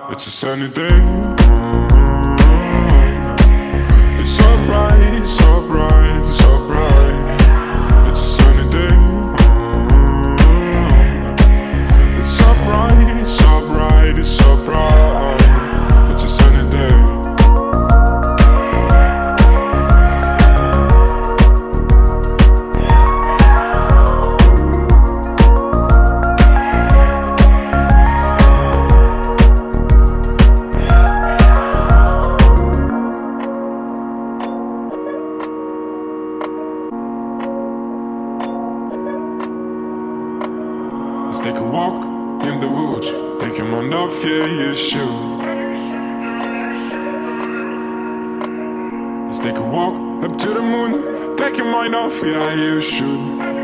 It's a sunny day. It's so bright, so bright, so bright. It's a sunny day. It's so bright, so bright, it's so bright. It's a sunny day. Let's take a walk in the woods, take your mind off, yeah, you should. Let's take a walk up to the moon, take your mind off, yeah, you should.